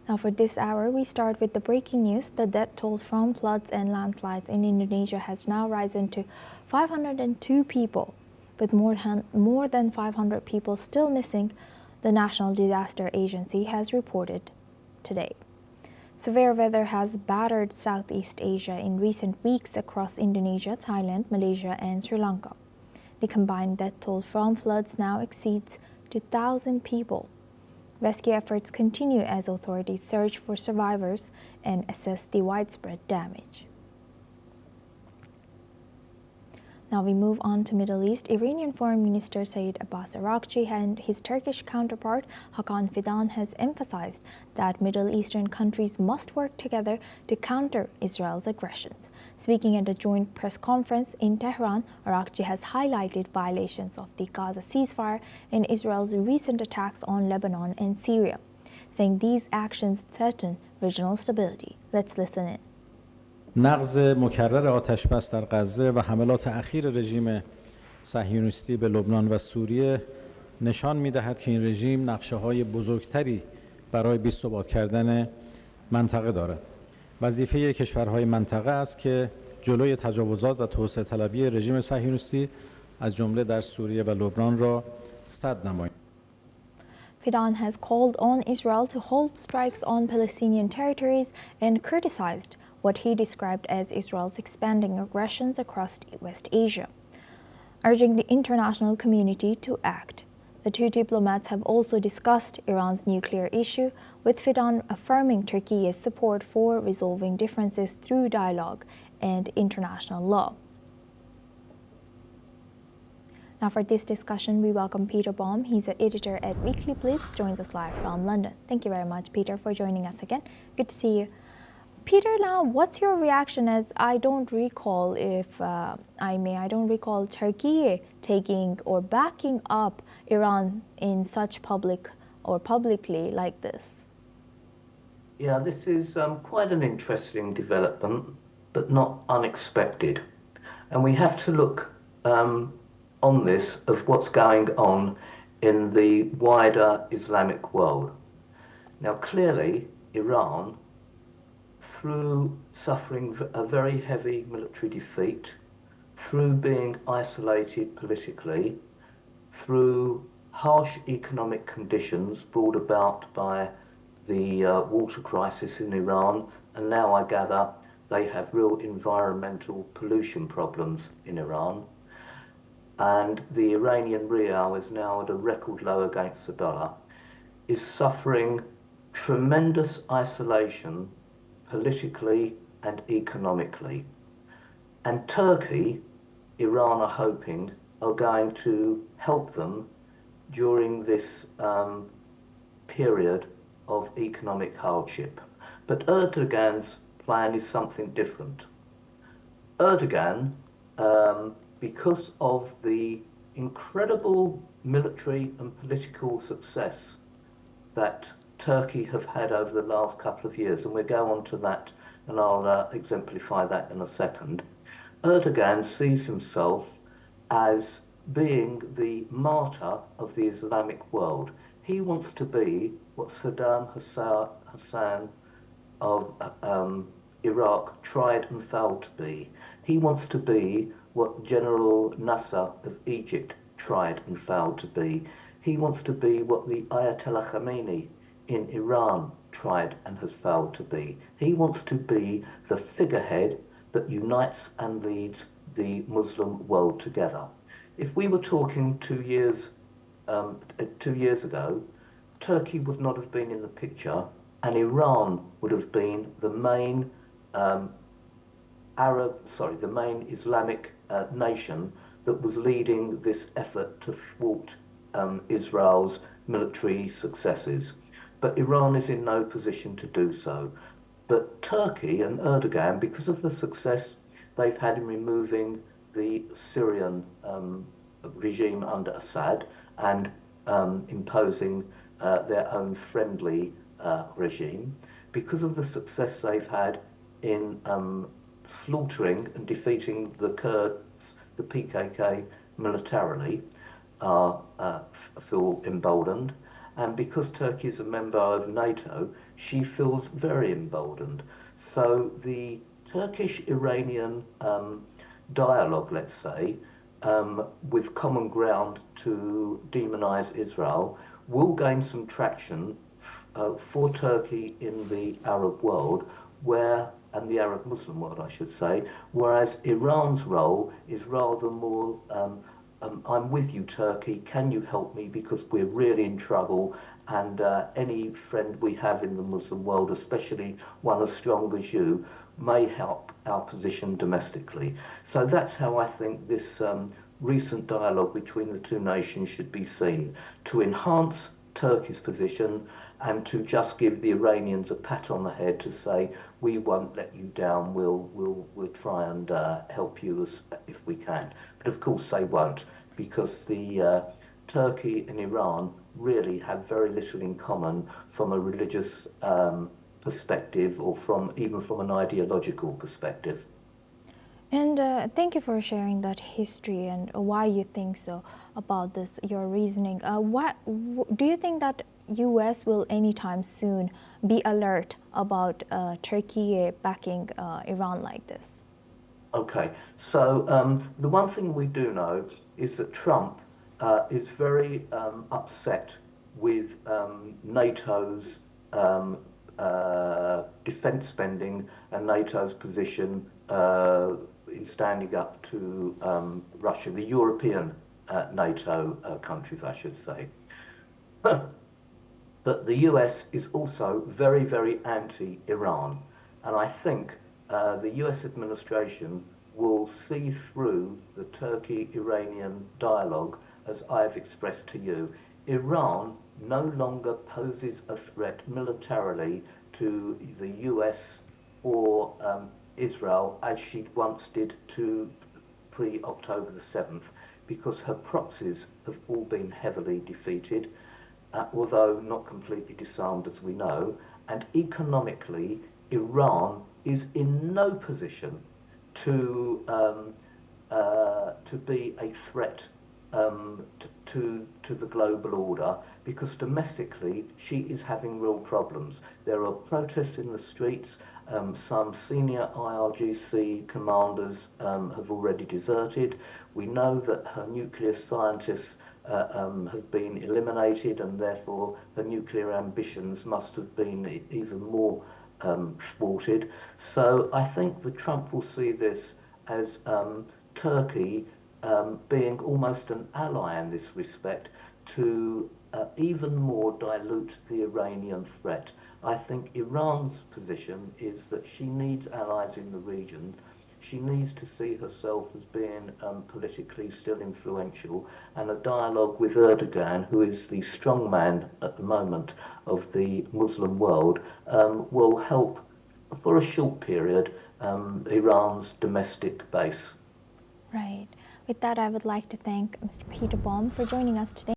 Now for this hour, we start with the breaking news. The death toll from floods and landslides in Indonesia has now risen to 502 people, with more than 500 people still missing, the National Disaster Agency has reported today. Severe weather has battered Southeast Asia in recent weeks across Indonesia, Thailand, Malaysia, and Sri Lanka. The combined death toll from floods now exceeds 2,000 people. Rescue efforts continue as authorities search for survivors and assess the widespread damage. Now we move on to Middle East. Iranian Foreign Minister Saeed Abbas Araghchi and his Turkish counterpart Hakan Fidan has emphasized that Middle Eastern countries must work together to counter Israel's aggressions. Speaking at a joint press conference in Tehran, Araghchi has highlighted violations of the Gaza ceasefire and Israel's recent attacks on Lebanon and Syria, saying these actions threaten regional stability. Let's listen in. نقض مکرر آتش‌بس در غزه و حملات اخیر رژیم صهیونیستی به لبنان و سوریه نشان می‌دهد که این رژیم نقشه‌های بزرگتری برای بی‌ثبات کردن منطقه دارد. وظیفه کشورهای منطقه است که جلوی تجاوزات و توسعه طلبی رژیم صهیونیستی از جمله در سوریه و لبنان را سد نمایند. Fidan has called on Israel to hold strikes on Palestinian territories and criticized what he described as Israel's expanding aggressions across West Asia, urging the international community to act. The two diplomats have also discussed Iran's nuclear issue, with Fidan affirming Turkey's support for resolving differences through dialogue and international law. Now for this discussion, we welcome Peter Baum. He's an editor at Weekly Blitz, joins us live from London. Thank you very much, Peter, for joining us again. Good to see you. Peter, now, what's your reaction, as I don't recall, if I don't recall Turkey taking or backing up Iran in such publicly like this? Yeah, this is quite an interesting development, but not unexpected. And we have to look on this of what's going on in the wider Islamic world. Now, clearly, Iran, through suffering a very heavy military defeat, through being isolated politically, through harsh economic conditions brought about by the water crisis in Iran, and now I gather they have real environmental pollution problems in Iran, and the Iranian rial is now at a record low against the dollar, is suffering tremendous isolation politically and economically. And Turkey, Iran are hoping, are going to help them during this period of economic hardship. But Erdogan's plan is something different. Erdogan, because of the incredible military and political success that Turkey have had over the last couple of years, and we'll go on to that and I'll exemplify that in a second. Erdogan sees himself as being the martyr of the Islamic world. He wants to be what Saddam Hussein of Iraq tried and failed to be. He wants to be what General Nasser of Egypt tried and failed to be. He wants to be what the Ayatollah Khamenei in Iran tried and has failed to be. He wants to be the figurehead that unites and leads the Muslim world together. If we were talking 2 years ago, Turkey would not have been in the picture, and Iran would have been the main the main Islamic nation that was leading this effort to thwart Israel's military successes. But Iran is in no position to do so. But Turkey and Erdogan, because of the success they've had in removing the Syrian regime under Assad and imposing their own friendly regime, because of the success they've had in slaughtering and defeating the Kurds, the PKK militarily, feel emboldened. And because Turkey is a member of NATO, she feels very emboldened. So the Turkish-Iranian dialogue, let's say, with common ground to demonize Israel, will gain some traction for Turkey in the Arab world, and the Arab Muslim world, I should say, whereas Iran's role is rather more, I'm with you, Turkey, can you help me because we're really in trouble, and any friend we have in the Muslim world, especially one as strong as you, may help our position domestically. So that's how I think this recent dialogue between the two nations should be seen, to enhance Turkey's position and to just give the Iranians a pat on the head to say, we won't let you down, we'll try and help you if we can. But of course they won't, because the Turkey and Iran really have very little in common from a religious perspective, or even from an ideological perspective. And thank you for sharing that history and why you think so about this, your reasoning. Do you think that U.S. will anytime soon be alert about Turkey backing Iran like this? Okay, so the one thing we do know is that Trump is very upset with NATO's defense spending and NATO's position in standing up to Russia, the European NATO countries, I should say. But the US is also very, very anti-Iran. And I think the US administration will see through the Turkey-Iranian dialogue, as I've expressed to you. Iran no longer poses a threat militarily to the US or Israel as she once did to pre-October the 7th, because her proxies have all been heavily defeated, although not completely disarmed, as we know. And economically, Iran is in no position to be a threat to the global order, because domestically she is having real problems. There are protests in the streets. Some senior IRGC commanders have already deserted. We know that her nuclear scientists have been eliminated, and therefore her nuclear ambitions must have been even more thwarted. So I think that Trump will see this as Turkey being almost an ally in this respect to even more dilute the Iranian threat. I think Iran's position is that she needs allies in the region. She needs to see herself as being politically still influential, and a dialogue with Erdogan, who is the strong man at the moment of the Muslim world, will help for a short period Iran's domestic base. Right. With that, I would like to thank Mr. Peter Baum for joining us today.